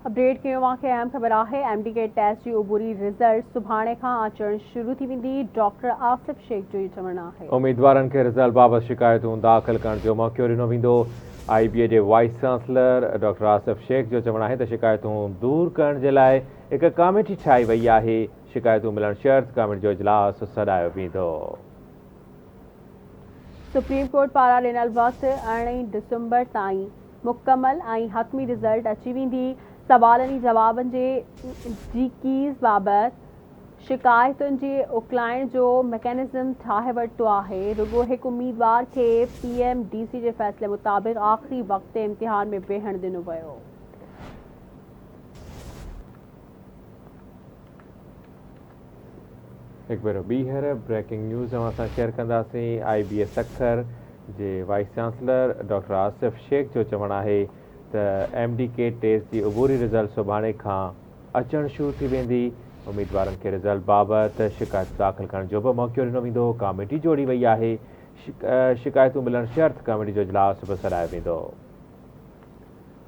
Update कयो मूंखे अहम ख़बर है। एमडी के टेस्ट की उबूरी रिज़ल्ट सुभाणे खां अचण शुरू थी वेंदी। डॉक्टर आसिफ शेख जो ये चवण है। उम्मीदवारनि खे रिज़ल्ट बाबति शिकायतूं दाख़िल करण जो मौक़ो ॾिनो वेंदो। IBA जे vice chancellor doctor Asif Sheikh जो चवण है त शिकायतूं दूर करण जे लाइ हिकु कमेटी ठाही वई आहे। शिकायतूं मिलण शर्त कमेटी जो इजलास सॾायो वेंदो। सुप्रीम कोर्ट पारां ॾिनल वक़्त 19 दिसंबर ताईं मुकमल ऐं हतमी रिज़ल्ट अची वेंदी। सवालनि जवाबनि जी कीज़ बाबति शिकायतुनि जे उकलाइण जो मैकेनिज़्म ठाहे वरितो आहे। रुॻो हिकु उम्मीदवार खे PMDC जे फ़ैसिले मुताबिक़ आख़िरी वक़्त ते इम्तिहान में वेहण ॾिनो वियो। एक बार ॿीहर ब्रेकिंग न्यूज़ असां शेयर कंदासीं। IBA सखर जे vice chancellor doctor Asif Sheikh जो चवण है त MDK टेस्ट जी उबूरी रिज़ल्ट सुभाणे खां अचण शुरू थी वेंदी। उम्मीदवारनि खे रिज़ल्ट बाबति शिकायत दाख़िल करण जो बि मौक़ो ॾिनो वेंदो। कमेटी जोड़ी वई आहे। शिकायतूं मिलण शर्त कमेटी जो इजलास बि सॾायो वेंदो।